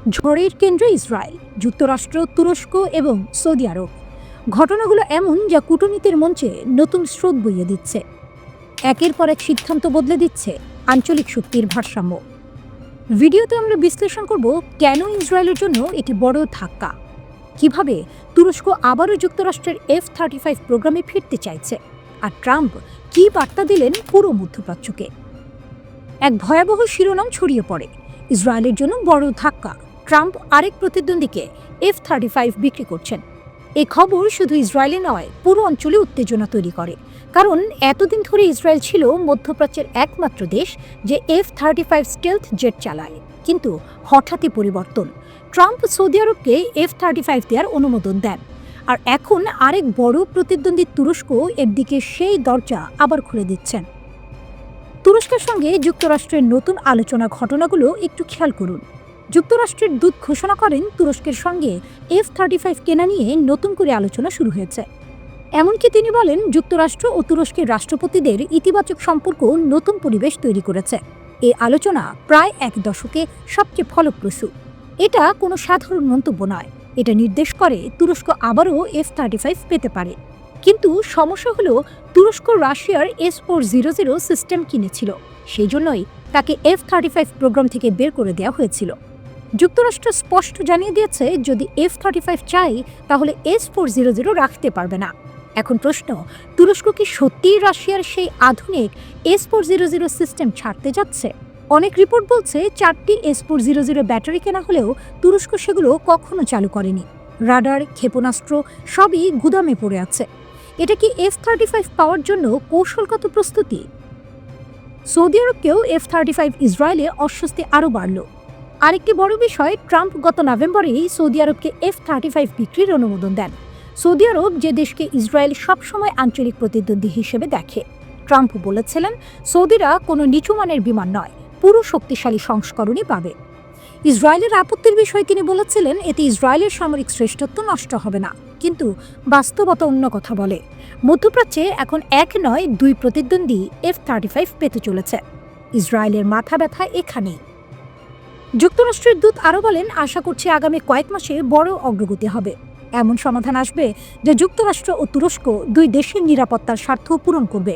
ঝড়ের কেন্দ্রে ইসরায়েল, যুক্তরাষ্ট্র, তুরস্ক এবং সৌদি আরব। ঘটনাগুলো এমন যা কূটনীতির মঞ্চে নতুন স্রোত বইয়ে দিচ্ছে, একের পর এক সিদ্ধান্ত বদলে দিচ্ছে আঞ্চলিক শক্তির ভারসাম্য। ভিডিওতে আমরা বিশ্লেষণ করব কেন ইসরায়েলের জন্য এটি বড় ধাক্কা, কিভাবে তুরস্ক আবারও যুক্তরাষ্ট্রের F-35 প্রোগ্রামে ফিরতে চাইছে, আর ট্রাম্প কী বার্তা দিলেন পুরো মধ্যপ্রাচ্যকে। এক ভয়াবহ শিরোনাম ছড়িয়ে পড়ে, ইসরায়েলের জন্য বড় ধাক্কা, ট্রাম্প আরেক প্রতিদ্বন্দ্বীকে F-35 বিক্রি করছেন। এই খবর শুধু ইসরায়েলে নয়, পুরো অঞ্চলে উত্তেজনা তৈরি করে। কারণ এতদিন ধরে ইসরায়েল ছিল মধ্যপ্রাচ্যের একমাত্র দেশ যে F-35 স্টেলথ জেট চালায়, কিন্তু হঠাৎই পরিবর্তন। ট্রাম্প সৌদি আরবকে F-35 দেওয়ার অনুমোদন দেন, আর এখন আরেক বড় প্রতিদ্বন্দ্বী তুরস্ক এর দিকে সেই দরজা আবার খুলে দিচ্ছেন। তুরস্কের সঙ্গে যুক্তরাষ্ট্রের নতুন আলোচনা ঘটনাগুলো একটু খেয়াল করুন। যুক্তরাষ্ট্রের দূত ঘোষণা করেন তুরস্কের সঙ্গে F-35 কেনা নিয়ে নতুন করে আলোচনা শুরু হয়েছে। এমনকি তিনি বলেন যুক্তরাষ্ট্র ও তুরস্কের রাষ্ট্রপতিদের ইতিবাচক সম্পর্ক নতুন পরিবেশ তৈরি করেছে। এই আলোচনা প্রায় এক দশকে সবচেয়ে ফলপ্রসূ। এটা কোনো সাধারণ মন্তব্য নয়, এটা নির্দেশ করে তুরস্ক আবারও F-35 পেতে পারে। কিন্তু সমস্যা হলো তুরস্ক রাশিয়ার S-400 সিস্টেম কিনেছিল, সেই জন্যই তাকে F-35 প্রোগ্রাম থেকে বের করে দেওয়া হয়েছিল। যুক্তরাষ্ট্র স্পষ্ট জানিয়ে দিয়েছে যদি F-35 চাই তাহলে S-400 রাখতে পারবে না। এখন প্রশ্ন, তুরস্ক কি সত্যিই রাশিয়ার সেই আধুনিক S-400 সিস্টেম ছাড়তে যাচ্ছে? অনেক রিপোর্ট বলছে 4টি S-400 ব্যাটারি কেনা হলেও তুরস্ক সেগুলো কখনো চালু করেনি। রাডার, ক্ষেপণাস্ত্র সবই গুদামে পড়ে আছে। এটা কি F-35 পাওয়ার জন্য কৌশলগত প্রস্তুতি? সৌদি আরবকেও F-35 ইসরায়েলে অস্বস্তি আরও বাড়ল। আরেকটি বড় বিষয়, ট্রাম্প গত নভেম্বরেই সৌদি আরবকে F-35 বিক্রির অনুমোদন দেন। সৌদি আরব যে দেশকে ইসরায়েল সবসময় আঞ্চলিক প্রতিদ্বন্দ্বী হিসেবে দেখে, ট্রাম্প বলেছিলেন সৌদিরা কোনো নিচুমানের বিমান নয়, পুরো শক্তিশালী সংস্করণই পাবে। ইসরায়েলের আপত্তির বিষয়ে তিনি বলেছিলেন এতে ইসরায়েলের সামরিক শ্রেষ্ঠত্ব নষ্ট হবে না, কিন্তু বাস্তবতা অন্য কথা বলে। মধ্যপ্রাচ্যে এখন এক নয়, দুই প্রতিদ্বন্দ্বী F-35 পেতে চলেছে। ইসরায়েলের মাথা ব্যথা এখানেই। যুক্তরাষ্ট্রের দূত আরও বলেন, আশা করছি আগামী কয়েক মাসে বড় অগ্রগতি হবে। এমন সমাধান আসবে যে যুক্তরাষ্ট্র ও তুরস্ক দুই দেশের নিরাপত্তার স্বার্থ পূরণ করবে।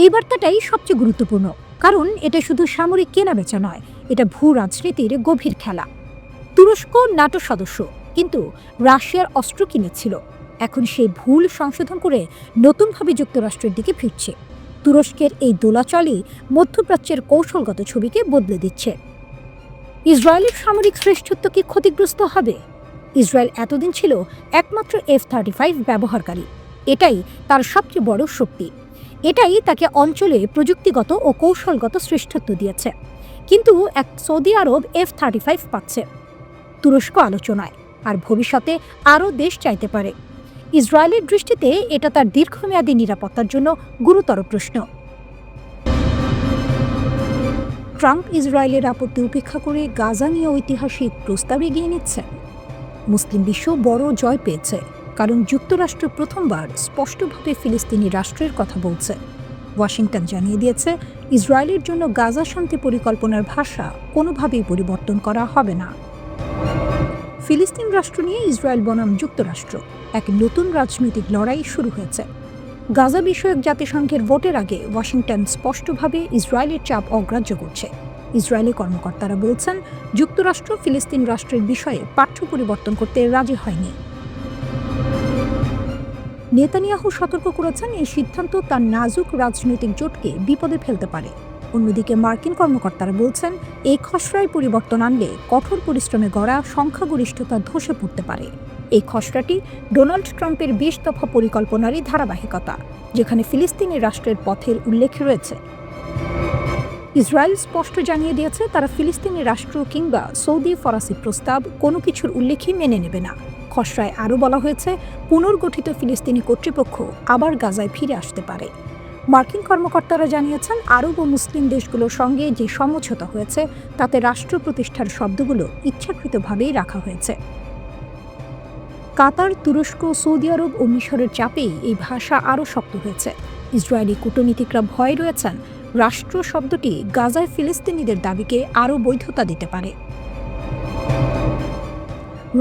এই বার্তাটাই সবচেয়ে গুরুত্বপূর্ণ, কারণ এটা শুধু সামরিক কেনাবেচা নয়, এটা ভূ রাজনীতির গভীর খেলা। তুরস্ক নাটো সদস্য, কিন্তু রাশিয়ার অস্ত্র কিনেছিল। এখন সেই ভুল সংশোধন করে নতুনভাবে যুক্তরাষ্ট্রের দিকে ফিরছে। তুরস্কের এই দোলাচলই মধ্যপ্রাচ্যের কৌশলগত ছবিকে বদলে দিচ্ছে। ইসরায়েলের সামরিক শ্রেষ্ঠত্ব কি ক্ষতিগ্রস্ত হবে? ইসরায়েল এতদিন ছিল একমাত্র F-35 ব্যবহারকারী। এটাই তার সবচেয়ে বড় শক্তি। এটাই তাকে অঞ্চলে প্রযুক্তিগত ও কৌশলগত শ্রেষ্ঠত্ব দিয়েছে। কিন্তু এক সৌদি আরব F-35 পাচ্ছে, তুরস্ক আলোচনায়, আর ভবিষ্যতে আরও দেশ চাইতে পারে। ইসরায়েলের দৃষ্টিতে এটা তার দীর্ঘমেয়াদী নিরাপত্তার জন্য গুরুতর প্রশ্ন। ট্রাম্প ইসরায়েলের আপত্তি উপেক্ষা করে গাজা নিয়ে ঐতিহাসিক প্রস্তাব এগিয়ে নিচ্ছে। মুসলিম বিশ্ব বড় জয় পেয়েছে, কারণ যুক্তরাষ্ট্র প্রথমবার স্পষ্টভাবে ফিলিস্তিনি রাষ্ট্রের কথা বলছে। ওয়াশিংটন জানিয়ে দিয়েছে ইসরায়েলের জন্য গাজা শান্তি পরিকল্পনার ভাষা কোনোভাবেই পরিবর্তন করা হবে না। ফিলিস্তিন রাষ্ট্র নিয়ে ইসরায়েল বনাম যুক্তরাষ্ট্র এক নতুন রাজনৈতিক লড়াই শুরু হয়েছে। গাজা বিষয়ক জাতিসংঘের ভোটের আগে ওয়াশিংটন স্পষ্টভাবে ইসরায়েলের চাপ অগ্রাহ্য করছে। ইসরায়েলি কর্মকর্তারা বলছেন যুক্তরাষ্ট্র ফিলিস্তিন রাষ্ট্রের বিষয়ে পাঠ্য পরিবর্তন করতে রাজি হয়নি। নেতানিয়াহু সতর্ক করেছেন এই সিদ্ধান্ত তার নাজুক রাজনৈতিক জোটকে বিপদে ফেলতে পারে। অন্যদিকে মার্কিন কর্মকর্তারা বলছেন এই খসড়ায় পরিবর্তন আনলে কঠোর পরিশ্রমে গড়া সংখ্যাগরিষ্ঠতা ধসে পড়তে পারে। এই খসড়াটি ডোনাল্ড ট্রাম্পের 20 দফা পরিকল্পনারই ধারাবাহিকতা, যেখানে ফিলিস্তিনি রাষ্ট্রের পথের উল্লেখ রয়েছে। ইসরায়েল স্পষ্ট জানিয়ে দিয়েছে তারা ফিলিস্তিনি রাষ্ট্র কিংবা সৌদি ফরাসি প্রস্তাব কোনো কিছুর উল্লেখই মেনে নেবে না। খসড়ায় আরও বলা হয়েছে পুনর্গঠিত ফিলিস্তিনি কর্তৃপক্ষ আবার গাজায় ফিরে আসতে পারে। মার্কিন কর্মকর্তারা জানিয়েছেন আরব ও মুসলিম দেশগুলোর সঙ্গে যে সমঝোতা হয়েছে তাতে রাষ্ট্র প্রতিষ্ঠার শব্দগুলো ইচ্ছাকৃতভাবেই রাখা হয়েছে। কাতার, তুরস্ক, সৌদি আরব ও মিশরের চাপেই এই ভাষা আরও শক্ত হয়েছে। ইসরায়েলি কূটনীতিকরা ভয় রয়েছেন রাষ্ট্র শব্দটি গাজায় ফিলিস্তিনিদের দাবিকে আরও বৈধতা দিতে পারে।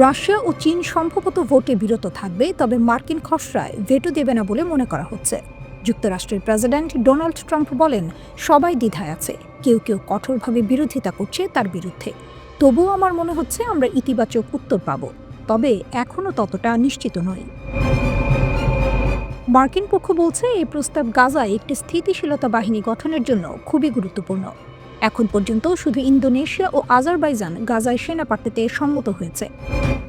রাশিয়া ও চীন সম্ভবত ভোটে বিরত থাকবে, তবে মার্কিন খসড়ায় ভেটো দেবে না বলে মনে করা হচ্ছে। যুক্তরাষ্ট্রের প্রেসিডেন্ট ডোনাল্ড ট্রাম্প বলেন, সবাই দ্বিধায় আছে, কেউ কেউ কঠোরভাবে বিরোধিতা করছে তার বিরুদ্ধে। তবুও আমার মনে হচ্ছে আমরা ইতিবাচক উত্তর পাব, তবে এখনও ততটা নিশ্চিত নই। মার্কিন পক্ষ বলছে এই প্রস্তাব গাজায় একটি স্থিতিশীলতা বাহিনী গঠনের জন্য খুবই গুরুত্বপূর্ণ। এখন পর্যন্ত শুধু ইন্দোনেশিয়া ও আজারবাইজান গাজায় সেনা পাঠাতে সম্মত হয়েছে।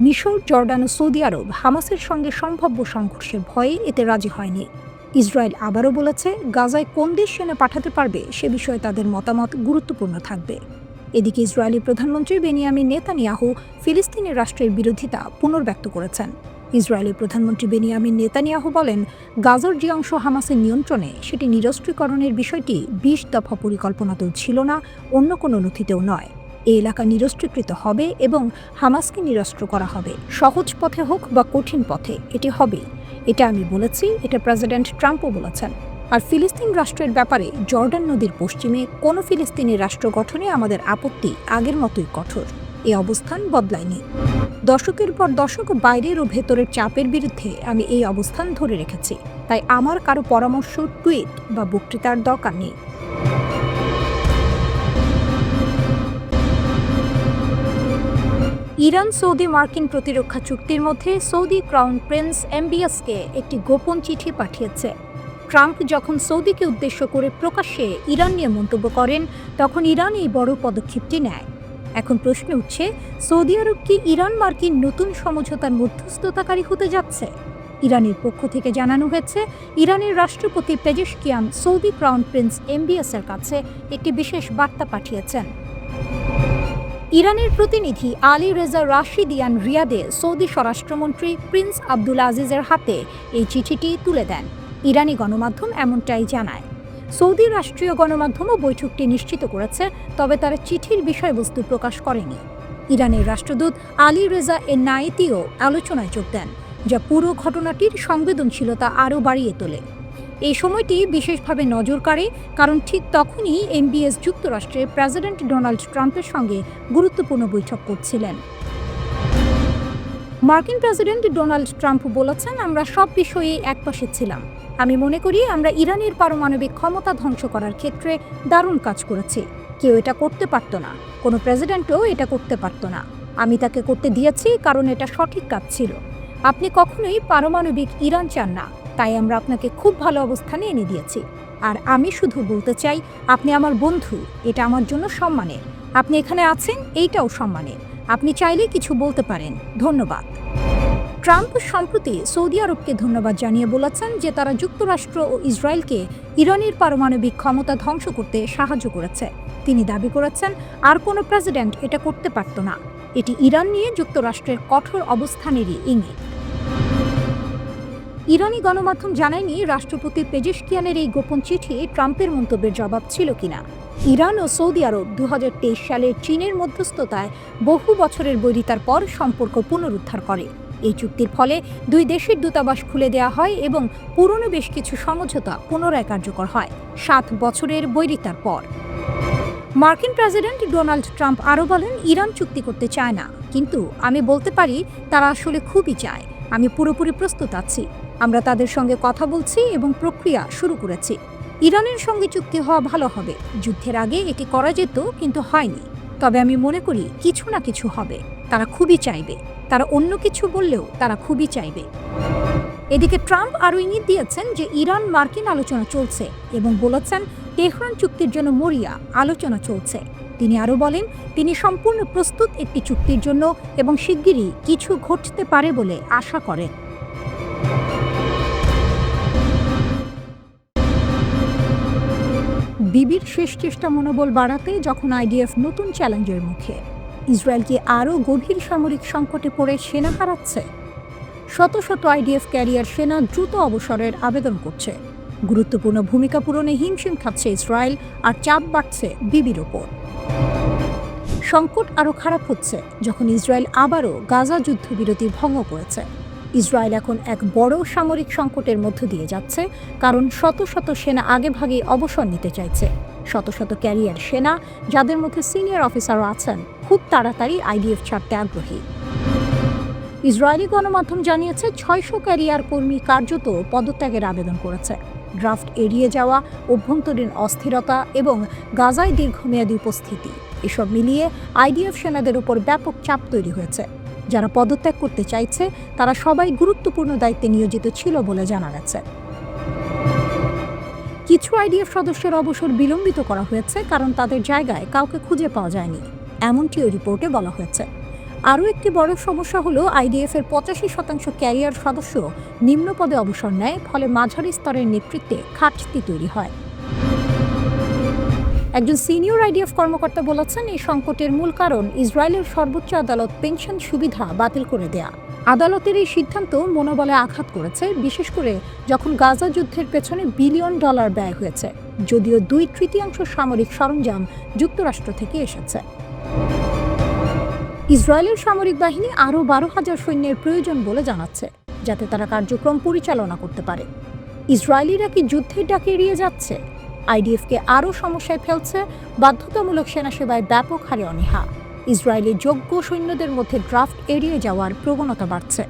মিশর, জর্ডান ও সৌদি আরব হামাসের সঙ্গে সম্ভাব্য সংঘর্ষের ভয়ে এতে রাজি হয়নি। ইসরায়েল আবারও বলেছে, গাজায় কোন দেশ সেনা পাঠাতে পারবে সে বিষয়ে তাদের মতামত গুরুত্বপূর্ণ থাকবে। এদিকে ইসরায়েলি প্রধানমন্ত্রী বেনিয়ামিন নেতানিয়াহু ফিলিস্তিনের রাষ্ট্রের বিরোধিতা পুনর্ব্যক্ত করেছেন। ইসরায়েলি প্রধানমন্ত্রী বেনিয়ামিন নেতানিয়াহু বলেন, গাজার যে অংশ হামাসের নিয়ন্ত্রণে সেটি নিরস্ত্রীকরণের বিষয়টি ২০ দফা পরিকল্পনাতেও ছিল না, অন্য কোনো নথিতেও নয়। এই এলাকা নিরস্ত্রীকৃত হবে এবং হামাসকে নিরস্ত্র করা হবে। সহজ পথে হোক বা কঠিন পথে, এটি হবেই। এটা আমি বলেছি, এটা প্রেসিডেন্ট ট্রাম্পও বলেছেন। আর ফিলিস্তিন রাষ্ট্রের ব্যাপারে জর্ডান নদীর পশ্চিমে কোনো ফিলিস্তিনি রাষ্ট্র গঠনে আমাদের আপত্তি আগের মতোই কঠোর। এই অবস্থান বদলায়নি। দশকের পর দশক বাইরের ও ভেতরের চাপের বিরুদ্ধে আমি এই অবস্থান ধরে রেখেছি, তাই আমার কারো পরামর্শ, টুইট বা বক্তৃতার দরকার নেই। ইরান সৌদি মার্কিন প্রতিরক্ষা চুক্তির মধ্যে সৌদি ক্রাউন প্রিন্স এমবিএসকে একটি গোপন চিঠি পাঠিয়েছে। ট্রাম্প যখন সৌদিকে উদ্দেশ্য করে প্রকাশ্যে ইরান নিয়ে মন্তব্য করেন, তখন ইরান এই বড় পদক্ষেপটি নেয়। এখন প্রশ্ন উঠছে, সৌদি আরব কি ইরান মার্কিন নতুন সমঝোতার মধ্যস্থতাকারী হতে যাচ্ছে? ইরানের পক্ষ থেকে জানানো হয়েছে, ইরানের রাষ্ট্রপতি পেজেশকিয়ান সৌদি ক্রাউন প্রিন্স এমবিএসের কাছে একটি বিশেষ বার্তা পাঠিয়েছেন। ইরানের প্রতিনিধি আলী রেজা রাশিদিয়ান রিয়াদে সৌদি স্বরাষ্ট্রমন্ত্রী প্রিন্স আব্দুল আজিজের হাতে এই চিঠিটি তুলে দেন। ইরানি গণমাধ্যম এমনটাই জানায়। সৌদি রাষ্ট্রীয় গণমাধ্যমও বৈঠকটি নিশ্চিত করেছে, তবে তারা চিঠির বিষয়বস্তু প্রকাশ করেনি। ইরানের রাষ্ট্রদূত আলী রেজা নাইতিও আলোচনায় যোগ দেন, যা পুরো ঘটনাটির সংবেদনশীলতা আরও বাড়িয়ে তোলে। এই সময়টি বিশেষভাবে নজর কাড়ে, কারণ ঠিক তখনই এমবিএস যুক্তরাষ্ট্রের প্রেসিডেন্ট ডোনাল্ড ট্রাম্পের সঙ্গে গুরুত্বপূর্ণ বৈঠক করছিলেন। মার্কিন প্রেসিডেন্ট ডোনাল্ড ট্রাম্প বলেছেন, আমরা সব বিষয়ে একপাশে ছিলাম। আমি মনে করি আমরা ইরানের পারমাণবিক ক্ষমতা ধ্বংস করার ক্ষেত্রে দারুণ কাজ করেছি। কেউ এটা করতে পারত না, কোনো প্রেসিডেন্টও এটা করতে পারত না। আমি তাকে করতে দিয়েছি কারণ এটা সঠিক কাজ ছিল। আপনি কখনোই পারমাণবিক ইরান চান না, তাই আমরা আপনাকে খুব ভালো অবস্থানে এনে দিয়েছি। আর আমি শুধু বলতে চাই, আপনি আমার বন্ধু, এটা আমার জন্য সম্মানের। আপনি এখানে আছেন, এইটাও সম্মানের। আপনি চাইলে কিছু বলতে পারেন। ধন্যবাদ। ট্রাম্প সম্প্রতি সৌদি আরবকে ধন্যবাদ জানিয়ে বলেছেন যে তারা যুক্তরাষ্ট্র ও ইসরায়েলকে ইরানের পারমাণবিক ক্ষমতা ধ্বংস করতে সাহায্য করেছে। তিনি দাবি করেছেন, আর কোনো প্রেসিডেন্ট এটা করতে পারত না। এটি ইরান নিয়ে যুক্তরাষ্ট্রের কঠোর অবস্থানেরই ইঙ্গিত। ইরানি গণমাধ্যম জানায়নি রাষ্ট্রপতি পেজেশকিয়ানের এই গোপন চিঠি ট্রাম্পের মন্তব্যের জবাব ছিল কিনা। ইরান ও সৌদি আরব 2023 সালে চীনের মধ্যস্থতায় বহু বছরের বৈরিতার পর সম্পর্ক পুনরুদ্ধার করে। এই চুক্তির ফলে দুই দেশের দূতাবাস খুলে দেওয়া হয় এবং পুরনো বেশ কিছু সমঝোতা পুনরায় কার্যকর হয় 7 বছরের বৈরিতার পর। মার্কিন প্রেসিডেন্ট ডোনাল্ড ট্রাম্প আরও বলেন, ইরান চুক্তি করতে চায় না, কিন্তু আমি বলতে পারি তারা আসলে খুবই চায়। আমি পুরোপুরি প্রস্তুত আছি। আমরা তাদের সঙ্গে কথা বলছি এবং প্রক্রিয়া শুরু করেছি। ইরানের সঙ্গে চুক্তি হওয়া ভালো হবে। যুদ্ধের আগে এটি করা যেত, কিন্তু হয়নি। তবে আমি মনে করি কিছু না কিছু হবে। তারা খুবই চাইবে। তারা অন্য কিছু বললেও তারা খুবই চাইবে। এদিকে ট্রাম্প আরও ইঙ্গিত দিয়েছেন যে ইরান মার্কিন আলোচনা চলছে এবং বলেছেন তেহরান চুক্তির জন্য মরিয়া আলোচনা চলছে। তিনি আরও বলেন, তিনি সম্পূর্ণ প্রস্তুত একটি চুক্তির জন্য এবং শিগগিরই কিছু ঘটতে পারে বলে আশা করেন। বিবির শেষ চেষ্টা মনোবল বাড়াতে যখন আইডিএফ নতুন চ্যালেঞ্জের মুখে, ইসরায়েল কি আরও গভীর সামরিক সংকটে পড়ে সেনা হারাচ্ছে? শত শত আইডিএফ ক্যারিয়ার সেনা দ্রুত অবসরের আবেদন করছে। গুরুত্বপূর্ণ ভূমিকা পূরণে হিমশিম খাচ্ছে ইসরায়েল, আর চাপ বাড়ছে বিবির ওপর। সংকট আরও খারাপ হচ্ছে যখন ইসরায়েল আবারও গাজা যুদ্ধবিরতি ভঙ্গ করেছে। ইসরায়েল এখন এক বড় সামরিক সংকটের মধ্য দিয়ে যাচ্ছে, কারণ শত শত সেনা আগেভাগেই অবসর নিতে চাইছে। শত শত ক্যারিয়ার সেনা, যাদের মধ্যে সিনিয়র অফিসারও আছেন, খুব তাড়াতাড়ি আইডিএফ ছাড়তে আগ্রহী। ইসরায়েলি গণমাধ্যম জানিয়েছে 600 ক্যারিয়ার কর্মী কার্যত পদত্যাগের আবেদন করেছে। ড্রাফট এড়িয়ে যাওয়া, অভ্যন্তরীণ অস্থিরতা এবং গাজায় দীর্ঘমেয়াদী উপস্থিতি, এসব মিলিয়ে আইডিএফ সেনাদের উপর ব্যাপক চাপ তৈরি হয়েছে। যারা পদত্যাগ করতে চাইছে তারা সবাই গুরুত্বপূর্ণ দায়িত্বে নিয়োজিত ছিল বলে জানা গেছে। কিছু আইডিএফ সদস্যের অবসর বিলম্বিত করা হয়েছে কারণ তাদের জায়গায় কাউকে খুঁজে পাওয়া যায়নি, এমনটিও রিপোর্টে বলা হয়েছে। আরও একটি বড় সমস্যা হলো আইডিএফের 85% ক্যারিয়ার সদস্য নিম্ন পদে অবসর নেয়, ফলে মাঝারি স্তরের নেতৃত্বে ঘাটতি তৈরি হয়। একজন সিনিয়র আইডিএফ কর্মকর্তা বলেছেন, এই সংকটের মূল কারণ ইসরায়েলের সর্বোচ্চ আদালত পেনশন সুবিধা বাতিল করে দেয়া। আদালতের এই সিদ্ধান্ত মনোবলে আঘাত করেছে, বিশেষ করে যখন গাজা যুদ্ধের পেছনে বিলিয়ন ডলার ব্যয় হয়েছে, যদিও 2/3 সামরিক সরঞ্জাম যুক্তরাষ্ট্র থেকে এসেছে। ইসরায়েলের সামরিক বাহিনী আরও 12,000 সৈন্যের প্রয়োজন বলে জানাচ্ছে, যাতে তারা কার্যক্রম পরিচালনা করতে পারে। ইসরায়েলিরা কি যুদ্ধের ডাকে এড়িয়ে যাচ্ছে? আইডিএফকে আরও সমস্যায় ফেলছে বাধ্যতামূলক সেনাসেবায় ব্যাপক হারে অনীহা। ইসরায়েলি যোগ্য সৈন্যদের মধ্যে ড্রাফট এড়িয়ে যাওয়ার প্রবণতা বাড়ছে।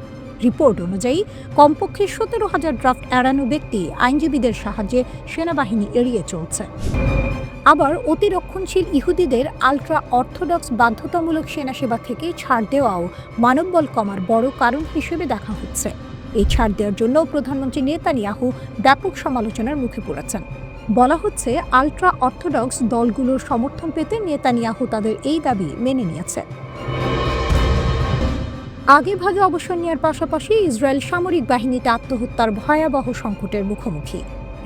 রিপোর্ট অনুযায়ী কমপক্ষে 17,000 ড্রাফট এড়ানো ব্যক্তি আইনজীবীদের সাহায্যে সেনাবাহিনী এড়িয়ে চলছে। আবার অতিরক্ষণশীল ইহুদিদের আলট্রা অর্থোডক্স বাধ্যতামূলক সেনাসেবা থেকে ছাড় দেওয়াও মানববল কমার বড় কারণ হিসেবে দেখা হচ্ছে। এই ছাড় দেওয়ার জন্য প্রধানমন্ত্রী নেতানিয়াহু ব্যাপক সমালোচনার মুখে পড়েছেন। বলা হচ্ছে, আলট্রা অর্থোডক্স দলগুলোর সমর্থন পেতে নেতানিয়াহু তাদের এই দাবি মেনে নিয়েছে। আগে ভাগে অবসর নেওয়ার পাশাপাশি ইসরায়েল সামরিক বাহিনীতে আত্মহত্যার ভয়াবহ সংকটের মুখোমুখি।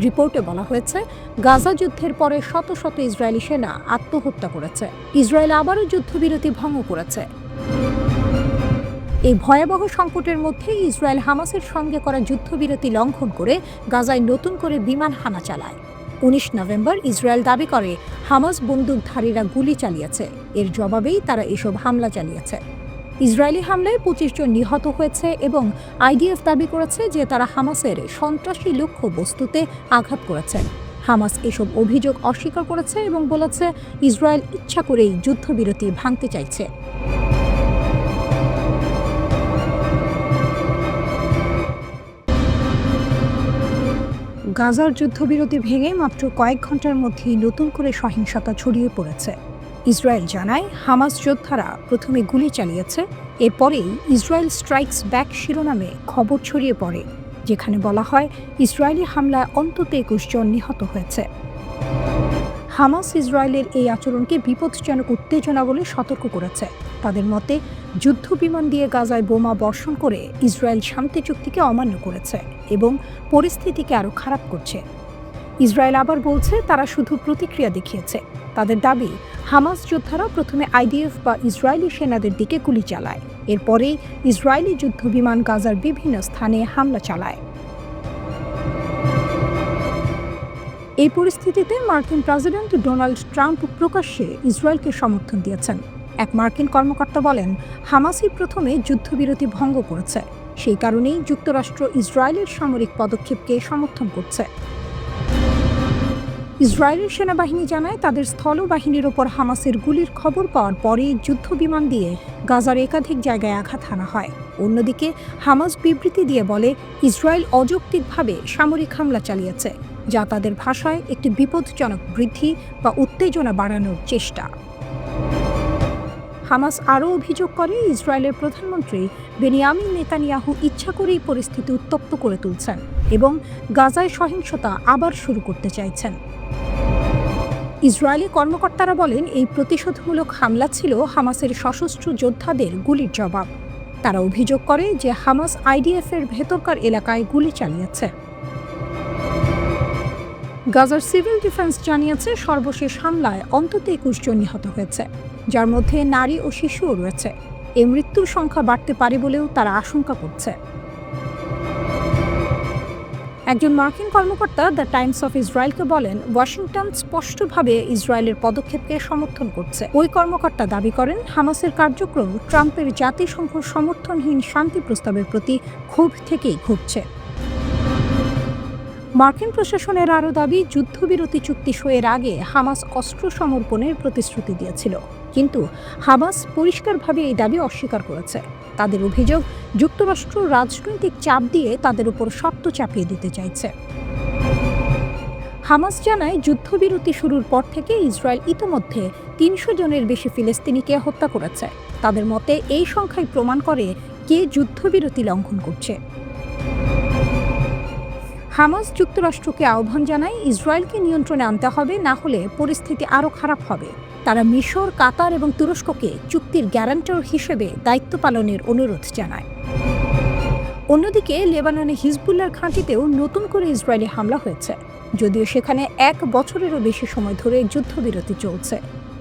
রিপোর্টে বলা হয়েছে, গাজা যুদ্ধের পরে শত শত ইসরায়েলি সেনা আত্মহত্যা করেছে। ইসরায়েল আবারও যুদ্ধবিরতি ভঙ্গ করেছে। এই ভয়াবহ সংকটের মধ্যে ইসরায়েল হামাসের সঙ্গে করা যুদ্ধবিরতি লঙ্ঘন করে গাজায় নতুন করে বিমান হানা চালায়। 19 নভেম্বর ইসরায়েল দাবি করে হামাস বন্দুকধারীরা গুলি চালিয়েছে, এর জবাবেই তারা এসব হামলা চালিয়েছে। ইসরায়েলি হামলায় 25 জন নিহত হয়েছে এবং আইডিএফ দাবি করেছে যে তারা হামাসের সন্ত্রাসী লক্ষ্য বস্তুতে আঘাত করেছে। হামাস এসব অভিযোগ অস্বীকার করেছে এবং বলেছে ইসরায়েল ইচ্ছা করেই যুদ্ধবিরতি ভাঙতে চাইছে। গাজার যুদ্ধবিরতি ভেঙে মাত্র কয়েক ঘন্টার মধ্যেই নতুন করে সহিংসতা ছড়িয়ে পড়েছে। ইসরায়েল জানায়, হামাস যোদ্ধারা প্রথমে গুলি চালিয়েছে, এরপরেই ইসরায়েল স্ট্রাইকস ব্যাক শিরোনামে খবর ছড়িয়ে পড়ে, যেখানে বলা হয় ইসরায়েলি হামলায় অন্তত 21 জন নিহত হয়েছে। হামাস ইসরায়েলের এই আচরণকে বিপজ্জনক উত্তেজনা বলে সতর্ক করেছে। তাদের মতে, যুদ্ধ বিমান দিয়ে গাজায় বোমা বর্ষণ করে ইসরায়েল শান্তি চুক্তিকে অমান্য করেছে এবং পরিস্থিতিকে আরও খারাপ করছে। ইসরায়েল আবার বলছে তারা শুধু প্রতিক্রিয়া দেখিয়েছে। তাদের দাবি, হামাস যোদ্ধারা প্রথমে আইডিএফ বা ইসরায়েলি সেনাদের দিকে গুলি চালায়, এরপরেই ইসরায়েলি যুদ্ধ বিমান গাজার বিভিন্ন স্থানে হামলা চালায়। এই পরিস্থিতিতে মার্কিন প্রেসিডেন্ট ডোনাল্ড ট্রাম্প প্রকাশ্যে ইসরায়েলকে সমর্থন দিয়েছেন। এক মার্কিন কর্মকর্তা বলেন, হামাসই প্রথমে যুদ্ধবিরতি ভঙ্গ করেছে, সেই কারণেই যুক্তরাষ্ট্র ইসরায়েলের সামরিক পদক্ষেপকে সমর্থন করছে। ইসরায়েলের সেনাবাহিনী জানায়, তাদের স্থলবাহিনীর ওপর হামাসের গুলির খবর পাওয়ার পরেই যুদ্ধ বিমান দিয়ে গাজার একাধিক জায়গায় আঘাত হানা হয়। অন্যদিকে হামাস বিবৃতি দিয়ে বলে, ইসরায়েল অযৌক্তিকভাবে সামরিক হামলা চালিয়েছে, যা তাদের ভাষায় একটি বিপজ্জনক বৃদ্ধি বা উত্তেজনা বাড়ানোর চেষ্টা। হামাস আরও অভিযোগ করে, ইসরায়েলের প্রধানমন্ত্রী বেনিয়ামিন নেতানিয়াহু ইচ্ছা করেই পরিস্থিতি উত্তপ্ত করে তুলছেন এবং গাজায় সহিংসতা আবার শুরু করতে চাইছেন। ইসরায়েলি কর্মকর্তারা বলেন, এই প্রতিশোধমূলক হামলা ছিল হামাসের সশস্ত্র যোদ্ধাদের গুলির জবাব। তারা অভিযোগ করে যে হামাস আইডিএফের ভেতরকার এলাকায় গুলি চালিয়েছে। গাজার সিভিল ডিফেন্স জানিয়েছে, সর্বশেষ হামলায় অন্তত 21 জন নিহত হয়েছে, যার মধ্যে নারী ও শিশুও রয়েছে। এই মৃত্যুর সংখ্যা বাড়তে পারে বলেও তারা আশঙ্কা করছে। একজন মার্কিন কর্মকর্তা দ্য টাইমস অফ ইসরায়েলকে বলেন, ওয়াশিংটন স্পষ্টভাবে ইসরায়েলের পদক্ষেপকে সমর্থন করছে। ওই কর্মকর্তা দাবি করেন, হামাসের কার্যক্রম ট্রাম্পের জাতিসংঘ সমর্থনহীন শান্তি প্রস্তাবের প্রতি ক্ষোভ থেকেই ঘটছে। মার্কিন প্রশাসনের আরও দাবি, যুদ্ধবিরতি চুক্তি সইয়ের আগে হামাস অস্ত্র সমর্পণের প্রতিশ্রুতি দিয়েছিল, কিন্তু হামাস পরিষ্কারভাবে এই দাবি অস্বীকার করেছে। তাদের অভিযোগ, যুক্তরাষ্ট্র রাজনৈতিক চাপ দিয়ে তাদের উপর শর্ত চাপিয়ে দিতে চাইছে। হামাস জানায়, যুদ্ধবিরতি শুরুর পর থেকে ইসরায়েল ইতোমধ্যে ৩০০ জনের বেশি ফিলিস্তিনিকে হত্যা করেছে। তাদের মতে এই সংখ্যাই প্রমাণ করে কে যুদ্ধবিরতি লঙ্ঘন করছে। হামাস যুক্তরাষ্ট্রকে আহ্বান জানায়, ইসরায়েলকে নিয়ন্ত্রণে আনতে হবে, না হলে পরিস্থিতি আরও খারাপ হবে। তারা মিশর, কাতার এবং তুরস্ককে চুক্তির গ্যারান্টর হিসেবে দায়িত্ব পালনের অনুরোধ জানায়। অন্যদিকে লেবাননে হিজবুল্লাহর ঘাঁটিতেও নতুন করে ইসরায়েলি হামলা হয়েছে, যদিও সেখানে ১ বছরেরও বেশি সময় ধরে যুদ্ধবিরতি চলছে।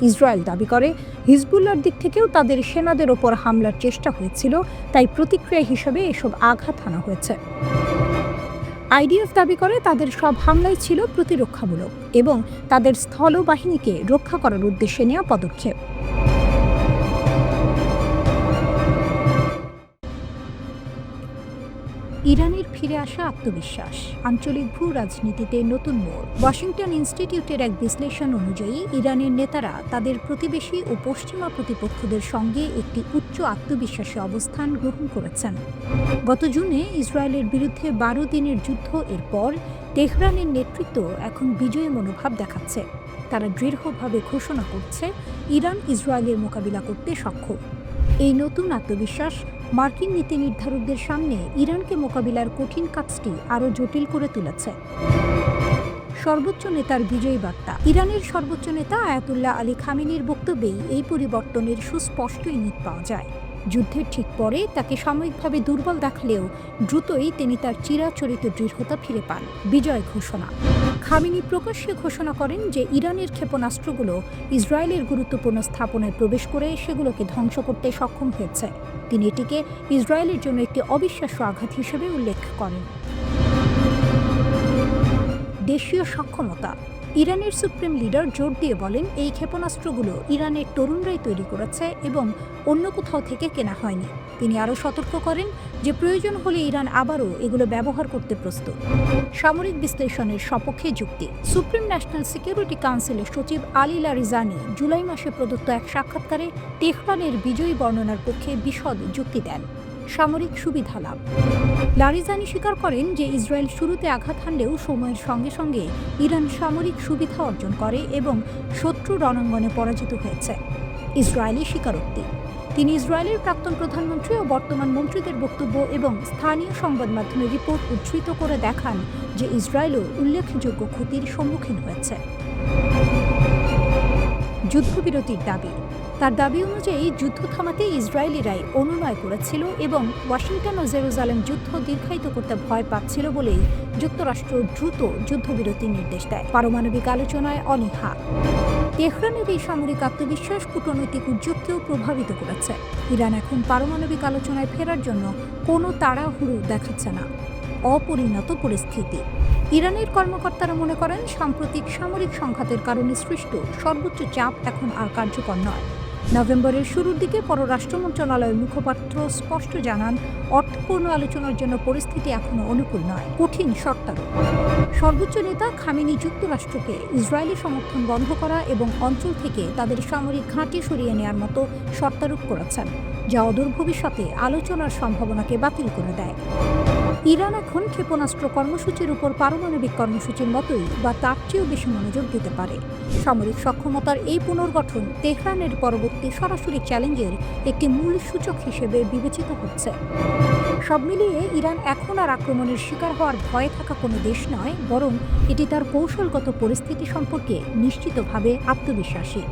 ইসরায়েল দাবি করে, হিজবুল্লাহর দিক থেকেও তাদের সেনাদের ওপর হামলার চেষ্টা হয়েছিল, তাই প্রতিক্রিয়া হিসেবে এসব আঘাত হানা হয়েছে। আইডিএফ দাবি করে, তাদের সব হামলাই ছিল প্রতিরক্ষামূলক এবং তাদের স্থলবাহিনীকে রক্ষা করার উদ্দেশ্যে নেওয়া পদক্ষেপ। ইরানের ফিরে আসা আত্মবিশ্বাস, আঞ্চলিক ভূ রাজনীতিতে নতুন মোড়। ওয়াশিংটন ইনস্টিটিউটের এক বিশ্লেষণ অনুযায়ী, ইরানের নেতারা তাদের প্রতিবেশী ও পশ্চিমা প্রতিপক্ষদের সঙ্গে একটি উচ্চ আত্মবিশ্বাসী অবস্থান গ্রহণ করেছেন। গত জুনে ইসরায়েলের বিরুদ্ধে ১২ দিনের যুদ্ধ এর পর তেহরানের নেতৃত্ব এখন বিজয়ী মনোভাব দেখাচ্ছে। তারা দৃঢ়ভাবে ঘোষণা করছে, ইরান ইসরায়েলের মোকাবিলা করতে সক্ষম। এই নতুন আত্মবিশ্বাস মার্কিন নীতি নির্ধারকদের সামনে ইরানকে মোকাবিলার কঠিন কাজটি আরও জটিল করে তুলেছে। সর্বোচ্চ নেতার বিজয়ী বার্তা। ইরানের সর্বোচ্চ নেতা আয়াতুল্লাহ আলী খামেনির বক্তব্যেই এই পরিবর্তনের সুস্পষ্ট ইঙ্গিত পাওয়া যায়। যুদ্ধের ঠিক পরে তাকে সাময়িকভাবে দুর্বল দেখালেও দ্রুতই তিনি তার চিরাচরিত দৃঢ়তা ফিরে পান। বিজয় ঘোষণা। খামেনি প্রকাশ্যে ঘোষণা করেন যে ইরানের ক্ষেপণাস্ত্রগুলো ইসরায়েলের গুরুত্বপূর্ণ স্থাপনায় প্রবেশ করে সেগুলোকে ধ্বংস করতে সক্ষম হয়েছে। তিনি এটিকে ইসরায়েলের জন্য একটি অবিশ্বাস্য আঘাত হিসেবে উল্লেখ করেন। দেশীয় সক্ষমতা। ইরানের সুপ্রিম লিডার জোর দিয়ে বলেন, এই ক্ষেপণাস্ত্রগুলো ইরানের তরুণরাই তৈরি করেছে এবং অন্য কোথাও থেকে কেনা হয়নি। তিনি আরও সতর্ক করেন যে প্রয়োজন হলে ইরান আবারও এগুলো ব্যবহার করতে প্রস্তুত। সামরিক বিশ্লেষণের সপক্ষে যুক্তি। সুপ্রিম ন্যাশনাল সিকিউরিটি কাউন্সিলের সচিব আলী লারিজানি জুলাই মাসে প্রদত্ত এক সাক্ষাৎকারে তেহরানের বিজয়ী বর্ণনার পক্ষে বিশদ যুক্তি দেন। সামরিক সুবিধা লাভ। লারিজানি স্বীকার করেন যে ইসরায়েল শুরুতে আঘাত হানলেও সময়ের সঙ্গে সঙ্গে ইরান সামরিক সুবিধা অর্জন করে এবং শত্রু রণাঙ্গনে পরাজিত হয়েছে। ইসরায়েলি স্বীকারোক্তি। তিনি ইসরায়েলের প্রাক্তন প্রধানমন্ত্রী ও বর্তমান মন্ত্রীদের বক্তব্য এবং স্থানীয় সংবাদ মাধ্যমের রিপোর্ট উদ্ধৃত করে দেখান যে ইসরায়েলও উল্লেখযোগ্য ক্ষতির সম্মুখীন হয়েছে। যুদ্ধবিরতির দাবি। তার দাবি অনুযায়ী যুদ্ধ থামাতে ইসরায়েলিরাই অনুনয় করেছিল এবং ওয়াশিংটন ও জেরুজালেম যুদ্ধ দীর্ঘায়িত করতে ভয় পাচ্ছিল বলেই যুক্তরাষ্ট্র দ্রুত যুদ্ধবিরতির নির্দেশ দেয়। পারমাণবিক আলোচনায় অনীহা। তেহরানের এই সামরিক আত্মবিশ্বাস কূটনৈতিক উদ্যোগকেও প্রভাবিত করেছে। ইরান এখন পারমাণবিক আলোচনায় ফেরার জন্য কোনো তাড়াহুড়ো দেখাচ্ছে না। অপরিণত পরিস্থিতি। ইরানের কর্মকর্তারা মনে করেন, সাম্প্রতিক সামরিক সংঘাতের কারণে সৃষ্ট সর্বোচ্চ চাপ এখন আর কার্যকর নয়। নভেম্বরের শুরুর দিকে পররাষ্ট্র মন্ত্রণালয়ের মুখপাত্র স্পষ্ট জানান, অর্থপূর্ণ আলোচনার জন্য পরিস্থিতি এখনও অনুকূল নয়, কঠিন শর্তারোপ। সর্বোচ্চ নেতা খামেনি যুক্তরাষ্ট্রকে ইসরায়েলি সমর্থন বন্ধ করা এবং অঞ্চল থেকে তাদের সামরিক ঘাঁটি সরিয়ে নেওয়ার মতো শর্তারোপ করেছেন, যা অদূর ভবিষ্যতে আলোচনার সম্ভাবনাকে বাতিল করে দেয়। ইরান এখন ক্ষেপণাস্ত্র কর্মসূচির উপর পারমাণবিক কর্মসূচির মতোই বা তার চেয়েও বেশি মনোযোগ দিতে পারে। সামরিক সক্ষমতার এই পুনর্গঠন তেহরানের পরবর্তী সরাসরি চ্যালেঞ্জের একটি মূল সূচক হিসেবে বিবেচিত হচ্ছে। সব মিলিয়ে ইরান এখন আর আক্রমণের শিকার হওয়ার ভয়ে থাকা কোনো দেশ নয়, বরং এটি তার কৌশলগত পরিস্থিতি সম্পর্কে নিশ্চিতভাবে আত্মবিশ্বাসী।